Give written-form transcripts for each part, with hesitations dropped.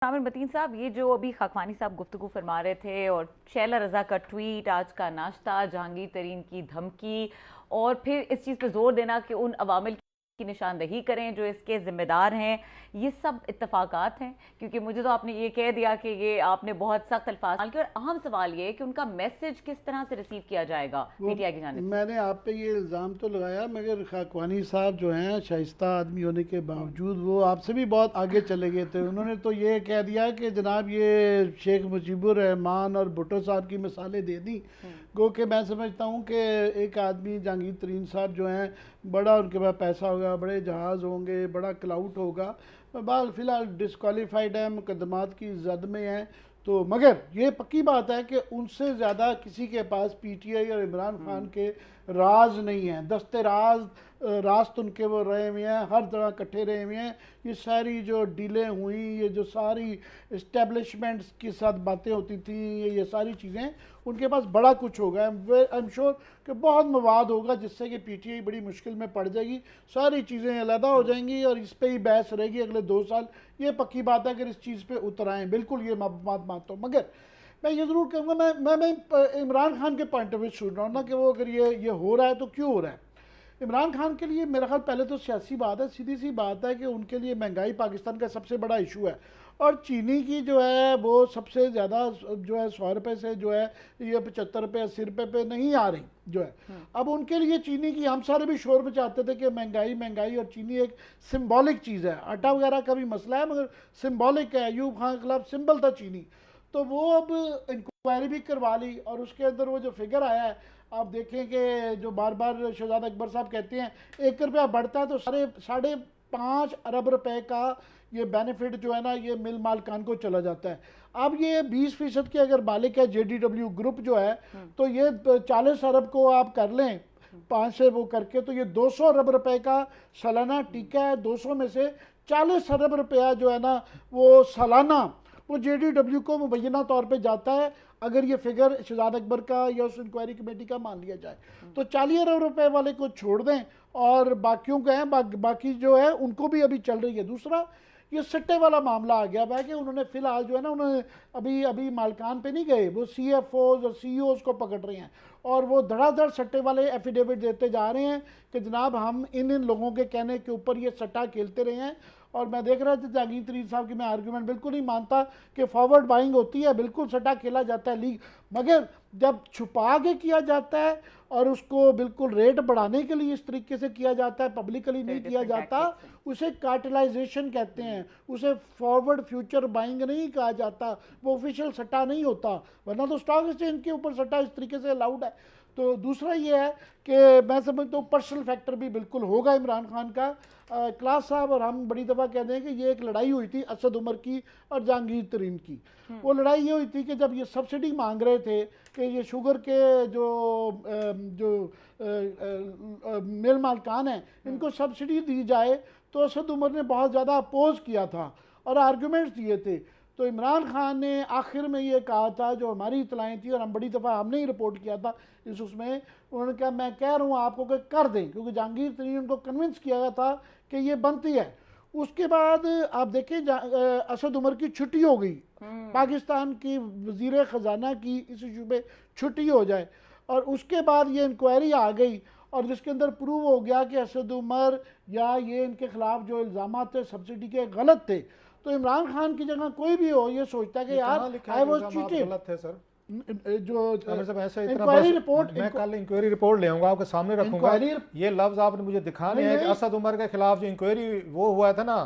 आमिर मतीन साहब, ये जो अभी खाकवानी साहब गुफ्तगू फरमा रहे थे और शैला रजा का ट्वीट, आज का नाश्ता, जहांगीर तरीन की धमकी और फिर इस चीज़ पे जोर देना कि उन अवामिल की निशानदही करें जो इसके जिम्मेदार हैं, ये सब इत्तफाकात हैं। क्योंकि मुझे तो आपने ये कह दिया कि ये आपने बहुत सख्त अल्फाज के, और अहम सवाल ये है कि उनका मैसेज किस तरह से रिसीव किया जाएगा पीटीआई की जानिब से। मैंने आप पे ये इल्ज़ाम तो लगाया, मगर खाकवानी साहब जो हैं शाइस्ता आदमी होने के बावजूद वो आपसे भी बहुत आगे चले गए थे। उन्होंने तो ये कह दिया कि जनाब ये शेख मुजीबुर रहमान और भुट्टो साहब की मिसालें दे दी। गो कि मैं समझता हूँ कि एक आदमी जहांगीर तरीन साहब जो हैं, बड़ा उनके पास पैसा होगा, बड़े जहाज़ होंगे, बड़ा क्लाउट होगा, बाल फ़िलहाल डिस्क्वालीफाइड है, मुकदमात की जद में है। तो मगर ये पक्की बात है कि उनसे ज़्यादा किसी के पास पीटीआई और इमरान खान के राज नहीं हैं। दस्ते रास्त उनके वो रहे हुए हैं, हर तरह इकट्ठे रहे हुए हैं। ये सारी जो डीलें हुई, ये जो सारी इस्टेब्लिशमेंट्स के साथ बातें होती थी, ये सारी चीज़ें उनके पास बड़ा कुछ होगा। आई एम श्योर कि बहुत मवाद होगा जिससे कि पीटीआई बड़ी मुश्किल में पड़ जाएगी। सारी चीज़ें अलहदा हो जाएंगी और इस पर ही बहस रहेगी अगले 2 साल। ये पक्की बात है, अगर इस चीज़ पे उतर आएँ, बिल्कुल ये बात मानता हूँ। मगर मैं ये ज़रूर कहूँगा, मैं इमरान खान के पॉइंट ऑफ व्यू सुन रहा हूँ ना, कि वो अगर ये हो रहा है तो क्यों हो रहा है। इमरान खान के लिए मेरा ख्याल पहले तो सियासी बात है, सीधी सी बात है कि उनके लिए महंगाई पाकिस्तान का सबसे बड़ा इशू है। और चीनी की जो है वो सबसे ज़्यादा जो है 100 रुपये से जो है ये 75 रुपये 80 रुपये पे नहीं आ रही जो है। अब उनके लिए चीनी की, हम सारे भी शोर मचाते थे कि महंगाई महंगाई, और चीनी एक सिम्बॉलिक चीज़ है। आटा वगैरह का भी मसला है मगर सिम्बॉलिक है। अयूब खान के खिलाफ सिंबल था चीनी। तो वो अब इंक्वायरी भी करवा ली और उसके अंदर वो जो फिगर आया है, आप देखें कि जो बार बार शहजाद अकबर साहब कहते हैं 1 रुपया बढ़ता है तो 5.5 अरब रुपए का ये बेनिफिट जो है ना, ये मिल मालकान को चला जाता है। अब ये 20% के अगर मालिक है जेडीडब्ल्यू ग्रुप जो है, तो ये 40 अरब को आप कर लें 5 से वो करके, तो ये 200 अरब रुपए का सालाना टीका है। 200 में से 40 अरब रुपया जो है ना, वो सालाना वो जेडीडब्ल्यू को मुबैना तौर पे जाता है, अगर ये फिगर शहजाद अकबर का या उस इंक्वायरी कमेटी का मान लिया जाए। तो 40 अरब रुपए वाले को छोड़ दें और बाकियों का है, बाकी जो है उनको भी अभी चल रही है। दूसरा, ये सट्टे वाला मामला आ गया है कि उन्होंने फिलहाल जो है ना, उन्होंने अभी मालकान पे नहीं गए, वो सीएफओज और सीईओज को पकड़ रहे हैं और वो धड़ाधड़ सट्टे वाले एफिडेविट देते जा रहे हैं कि जनाब हम इन लोगों के कहने के ऊपर ये सट्टा खेलते रहे हैं। और मैं देख रहा था जहांगीर तरीन साहब की, मैं आर्गूमेंट बिल्कुल नहीं मानता कि फॉरवर्ड बाइंग होती है, बिल्कुल सट्टा खेला जाता है लीग, मगर जब छुपा के किया जाता है और उसको बिल्कुल रेट बढ़ाने के लिए इस तरीके से किया जाता है, पब्लिकली नहीं किया जाता, उसे कार्टेलाइजेशन कहते हैं, उसे फॉरवर्ड फ्यूचर बाइंग नहीं कहा जाता, वो ऑफिशियल सट्टा नहीं होता। वरना तो स्टॉक एक्सचेंज के ऊपर सट्टा इस तरीके से अलाउड है। तो दूसरा ये है कि मैं समझता हूँ पर्सनल फैक्टर भी बिल्कुल होगा इमरान खान का। क्लास साहब और हम बड़ी दफ़ा कहते हैं कि ये एक लड़ाई हुई थी असद उमर की और जहांगीर तरीन की। वो लड़ाई ये हुई थी कि जब ये सब्सिडी मांग रहे थे कि ये शुगर के जो मिल मालकान हैं इनको सब्सिडी दी जाए, तो असद उमर ने बहुत ज़्यादा अपोज किया था और आर्गूमेंट्स दिए थे। तो इमरान खान ने आखिर में ये कहा था, जो हमारी इतलाएँ थी और हम बड़ी दफ़ा हमने ही रिपोर्ट किया था उसमें, उन्होंने कहा मैं कह रहा हूँ आपको कि कर दें, क्योंकि जहांगीर तरीन उनको कन्विंस किया गया था कि ये बनती है। उसके बाद आप देखें असद उमर की छुट्टी हो गई, पाकिस्तान की वजीर ख़जाना की इस इशू पे छुट्टी हो जाए, और उसके बाद ये इंक्वायरी आ गई और जिसके अंदर प्रूव हो गया कि असद उमर या ये इनके खिलाफ जो इल्ज़ाम थे सब्सिडी के गलत थे। तो इमरान खान की जगह कोई भी हो ये सोचता है कि यार आई वाज चीटेड। गलत है सर, जो ऐसा इंक्वायरी रिपोर्ट, मैं कल इंक्वायरी रिपोर्ट ले आऊंगा, आपके सामने रखूंगा। ये लफ्ज आपने मुझे दिखाने हैं कि असद उमर के खिलाफ जो इंक्वायरी वो हुआ था ना,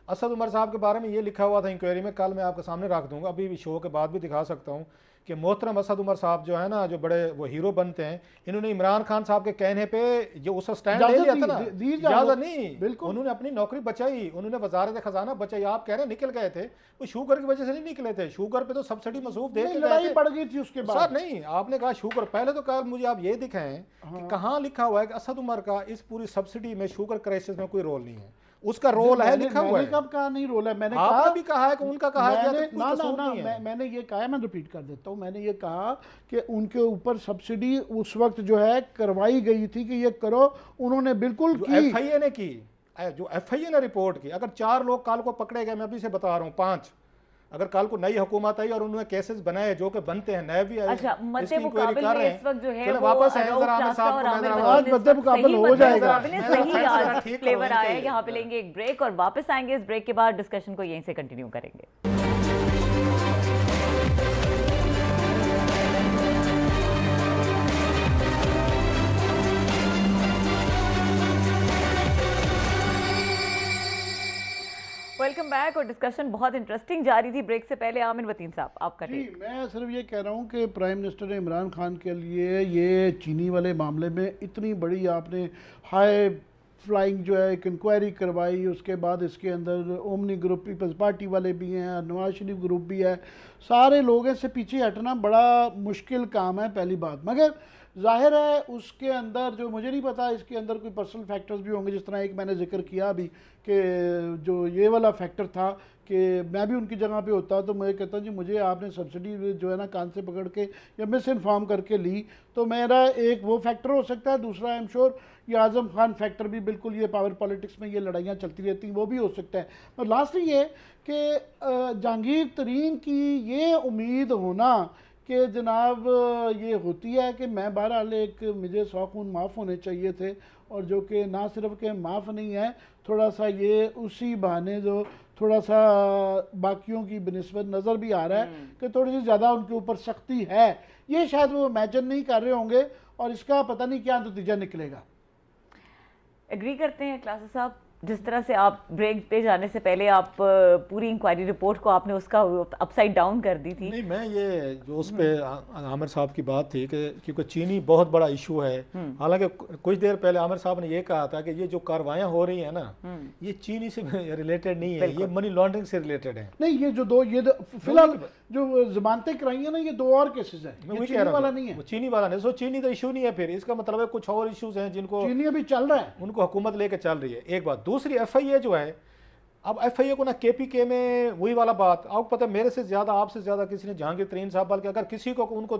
असद उमर साहब के बारे में ये लिखा हुआ था इंक्वायरी में, कल मैं आपके सामने रख दूंगा, अभी शो के बाद भी दिखा सकता हूँ कि मोहतरम असद उमर साहब जो है ना, जो बड़े वो हीरो बनते हैं, इन्होंने इमरान खान साहब के कहने पे जो उसका स्टैंड ले लिया था ना, इजाजत नहीं, बिल्कुल उन्होंने अपनी नौकरी बचाई, उन्होंने वजारत खजाना बचाई। आप कह रहे हैं निकल गए थे, वो शुगर की वजह से नहीं निकले थे, शुगर पे तो सब्सिडी मसूफ दे के लड़ाई पड़ गई थी उसके बाद। सर नहीं, आपने कहा शुगर, पहले तो कहा मुझे आप ये दिखाएं कि कहाँ लिखा हुआ है कि असद उमर का इस पूरी सब्सिडी में शुगर क्राइसिस में कोई रोल नहीं है। उसका रोल है लिखा हुआ है। कब कहा नहीं रोल है? मैंने कहा भी कहा है कि उनका कहा गया ना, मैंने ये कहा है, मैं रिपीट कर देता हूँ, मैंने ये कहा कि उनके ऊपर सब्सिडी उस वक्त जो है करवाई गई थी कि ये करो, उन्होंने बिल्कुल की। एफआईए ने की, जो एफआईए ने रिपोर्ट की। अगर 4 लोग कल को पकड़े गए, मैं अभी से बता रहा हूँ 5 अगर कल को नई हुकूमत आई और उन्होंने केसेस बनाए जो कि बनते हैं, नए भी आए, अच्छा, मद्दे इसकी इंक्वायरी मुकाबिल कर में रहे हैं। इस वक्त जो है चलो वो वापस आए रऊफ जरा आमिर प्लाजा साहब और को, आमिर मैं बलोच जरा इस मद्दे वक्त मुकाबिल सही हो मद्दे जाएगा। मुकाबिल में मैं सही जरा आज ठीक फ्लेवर करूं आया है। इनके। यहाँ पे लेंगे एक ब्रेक और वापस आएंगे। इस ब्रेक के बाद डिस्कशन को यहीं से कंटिन्यू करेंगे। Welcome back. और डिस्कशन बहुत इंटरेस्टिंग जा रही थी ब्रेक से पहले। आमिर वतीन साहब, आपका जी, टेक। मैं सिर्फ ये कह रहा हूँ कि प्राइम मिनिस्टर इमरान खान के लिए ये चीनी वाले मामले में इतनी बड़ी आपने हाई फ्लाइंग जो है एक इंक्वायरी करवाई, उसके बाद इसके अंदर ओमनी ग्रुप, पीपल्स पार्टी वाले भी हैं, नवाज शरीफ ग्रुप भी है, सारे लोग इससे पीछे हटना बड़ा मुश्किल काम है पहली बात। मगर जाहिर है उसके अंदर जो मुझे नहीं पता, इसके अंदर कोई पर्सनल फैक्टर्स भी होंगे, जिस तरह एक मैंने जिक्र किया अभी कि जो ये वाला फैक्टर था कि मैं भी उनकी जगह पे होता तो मैं कहता जी मुझे आपने सब्सिडी जो है ना कान से पकड़ के या मिस इन्फॉर्म करके ली, तो मेरा एक वो फैक्टर हो सकता है। दूसरा आई एम श्योर ये आज़म खान फैक्टर भी, बिल्कुल ये पावर पॉलिटिक्स में ये लड़ाइयाँ चलती रहती हैं, वो भी हो सकता है। और लास्ट ये कि जहांगीर तरीन की ये उम्मीद होना कि जनाब ये होती है कि मैं बहरहाल एक मुझे 100 खून माफ़ होने चाहिए थे, और जो कि ना सिर्फ के माफ़ नहीं है, थोड़ा सा ये उसी बहाने जो थोड़ा सा बाकियों की बनिस्बत नज़र भी आ रहा है कि थोड़ी सी ज़्यादा उनके ऊपर सख्ती है, ये शायद वो इमेजिन नहीं कर रहे होंगे, और इसका पता नहीं क्या नतीजा निकलेगा। एग्री करते हैं क्लासेस साहब? जिस तरह से आप ब्रेक पे जाने से पहले आप पूरी इंक्वायरी रिपोर्ट को आपने उसका अपसाइड डाउन कर दी थी। नहीं, मैं ये जो उस पे आमिर साहब की बात थी कि क्योंकि चीनी बहुत बड़ा इशू है। हालांकि कुछ देर पहले आमिर साहब ने ये कहा था कि ये जो कार्रवाइयाँ हो रही हैं ना, ये चीनी से रिलेटेड नहीं है, ये मनी लॉन्ड्रिंग से रिलेटेड है। नहीं, ये जो दो ये फिलहाल जो जमानतें कराई हैं ना, ये 2 और केसेस हैं, मैं ये वही चीनी कह रहा वाला हूँ, नहीं है। वो चीनी वाला नहीं, सो चीनी तो इशू नहीं है, फिर इसका मतलब है कुछ और इश्यूज हैं जिनको चीनी अभी चल रहा है, उनको हुकूमत लेके चल रही है। एक बात। दूसरी FIA जो है, अब FIA को ना KPK में वही वाला बात, आपको पता है मेरे से ज़्यादा आपसे ज़्यादा किसी ने जहांगीर तरीन साहब, बल्कि अगर किसी को उनको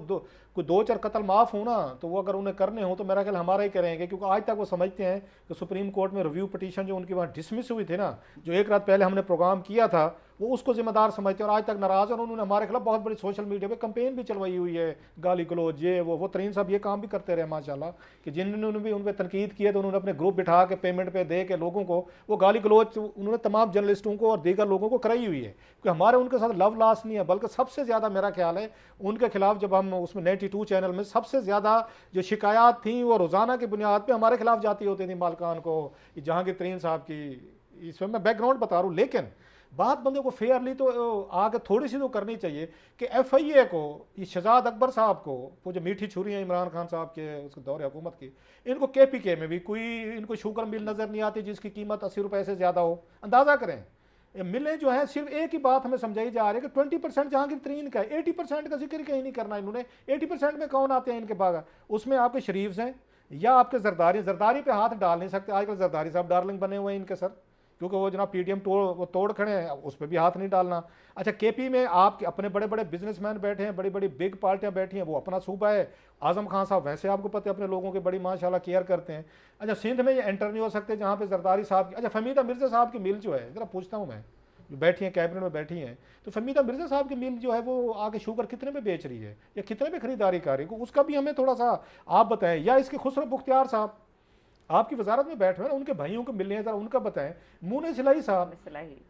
कोई 2-4 कत्ल माफ़ हो ना, तो वो अगर उन्हें करने हो तो मेरा ख्याल हमारा ही करेंगे, क्योंकि आज तक वो समझते हैं कि सुप्रीम कोर्ट में रिव्यू पिटीशन जो उनकी वहाँ डिसमिस हुई थी ना, जो एक रात पहले हमने प्रोग्राम किया था, वो उसको जिम्मेदार समझते हैं और आज तक नाराज़ हैं। और उन्होंने हमारे खिलाफ बहुत बड़ी सोशल मीडिया पे कैंपेन भी चलवाई हुई है, गाली गलौज ये वो तरीन साहब ये काम भी करते रहे माशाल्लाह, कि जिन्होंने भी उन पर तनकीद किए तो उन्होंने अपने ग्रुप बिठा के पेमेंट पे दे के लोगों को वो गाली गलौज उन्होंने तमाम जर्नलिस्टों को और दीगर लोगों को कराई हुई है। क्योंकि हमारे उनके साथ लव लास्ट नहीं है, बल्कि सबसे ज़्यादा मेरा ख्याल है उनके खिलाफ, जब हम उसमें 92 चैनल में सबसे ज़्यादा जो शिकायत थी वो रोज़ाना की बुनियाद पर हमारे खिलाफ जाती होती थी मालकान को, जहांगीर तरीन साहब की। इसमें मैं बैकग्राउंड बता रहा हूँ, लेकिन बात बंदे को फेयरली तो आगे थोड़ी सी तो करनी चाहिए कि FIA को, ये शहजाद अकबर साहब को, वो जो मीठी छुरी है इमरान खान साहब के उसके दौरे हुकूमत की, इनको KPK में भी कोई इनको शुगर मिल नज़र नहीं आती जिसकी कीमत 80 रुपये से ज़्यादा हो। अंदाज़ा करें, मिलें जो है सिर्फ एक ही बात हमें समझाई जा रही है कि 20% जहांगीर तरीन का है, 80% का जिक्र कहीं नहीं करना इन्होंने। 80% में कौन आते हैं इनके बाग, उसमें आपके शरीफ हैं या आपके जरदारी पे हाथ डाल नहीं सकते। आजकल जरदारी साहब डार्लिंग बने हुए हैं इनके सर, क्योंकि वो जनाब PTM वो तोड़ खड़े हैं, उस पर भी हाथ नहीं डालना। अच्छा, KP में आपके अपने बड़े बड़े बिजनेसमैन बैठे हैं, बड़ी बड़ी बिग पार्टियां बैठी हैं, वो अपना सूबा है। आजम खान साहब वैसे आपको पता है अपने लोगों की बड़ी माशाल्लाह केयर करते हैं। अच्छा, सिंध में ये एंटर नहीं हो सकते जहाँ पे जरदारी साहब की, अच्छा फहमीदा मिर्जा साहब की मिल जो है, जरा पूछता हूँ मैं, जो बैठी हैं कैबिनेट में बैठी हैं, तो फहमीदा मिर्जा साहब की मिल जो है वो आगे शुगर कितने में बेच रही है या कितने में खरीदारी कर रही है, उसका भी हमें थोड़ा सा आप बताएं। या इसके खुसरो बुख्तियार साहब आपकी वजारत में बैठे हुए ना, उनके भाइयों को मिलने हैं, जरा उनका बताएं। मुने सिलाई साहब,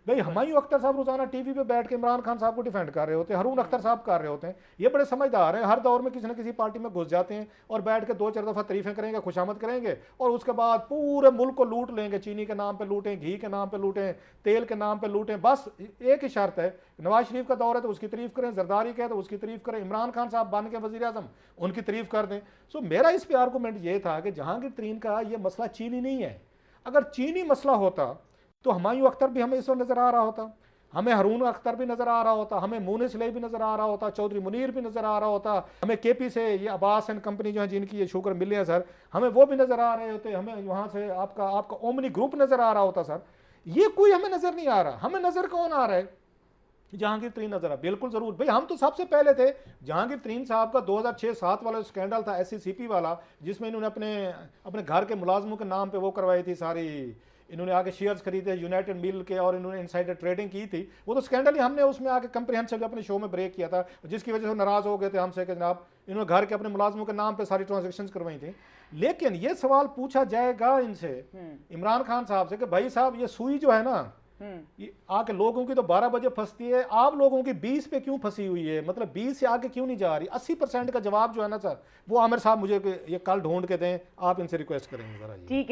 भाई हुमायूं अख्तर साहब रोजाना टीवी पे बैठ के इमरान खान साहब को डिफेंड कर रहे होते हैं, हारून अख्तर साहब कर रहे होते हैं, ये बड़े समझदार हैं, हर दौर में किसी न किसी पार्टी में घुस जाते हैं और बैठ के 2-4 दफ़ा तारीफें करेंगे, खुशामद करेंगे और उसके बाद पूरे मुल्क को लूट लेंगे। चीनी के नाम पर लूटें, घी के नाम पर लूटें, तेल के नाम पर लूटें, बस एक ही शर्त है, नवाज शरीफ का दौर है तो उसकी तारीफ करें, जरदारी का है तो उसकी तारीफ करें, इमरान खान साहब बन के वज़ीर आज़म उनकी तारीफ कर दें। सो मेरा इस पे आर्गूमेंट ये था कि जहांगीर तरीन का ये मसला चीनी नहीं है। अगर चीनी मसला होता तो हुमायूं अख्तर भी हमें इस वक्त नजर आ रहा होता, हमें हारून अख्तर भी नजर आ रहा होता, हमें मुने सिलाई भी नजर आ रहा होता, चौधरी मुनीर भी नजर आ रहा होता, हमें KP से ये अब्बास एंड कंपनी जो है जिनकी ये शुगर मिले हैं सर, हमें वो भी नजर आ रहे होते, हमें वहां से आपका ओमनी ग्रुप नजर आ रहा होता सर। ये कोई हमें नजर नहीं आ रहा। हमें नजर कौन आ रहा है? जहांगीर तरीन नजर आ, बिल्कुल जरूर भाई, हम तो सबसे पहले थे। जहांगीर तरीन साहब का 2006-7 वाला स्कैंडल था SCCP वाला, जिसमें इन्होंने अपने घर के मुलाजमों के नाम पे वो करवाई थी सारी इन्होंने आके शेयर्स खरीदे यूनाइटेड मिल के और इन्होंने इनसाइडर ट्रेडिंग की थी, वो तो स्कैंडल ही हमने उसमें आके कंप्रिहेंसिव अपने शो में ब्रेक किया था, जिसकी वजह से नाराज हो गए थे हमसे कि जनाब इन्होंने घर के अपने मुलाजमों के नाम पे सारी ट्रांजेक्शन करवाई थी। लेकिन ये सवाल पूछा जाएगा इनसे, इमरान खान साहब से, कि भाई साहब ये सुई जो है ना ये आके लोगों की तो 12 बजे फंसती है, आप लोगों की 20 पे क्यों फंसी हुई है, मतलब 20 से आगे क्यों नहीं जा रही? 80% का जवाब जो है ना सर, वो आमिर साहब मुझे ये कल ढूंढ के दें, आप इनसे रिक्वेस्ट करेंगे जरा। ठीक है।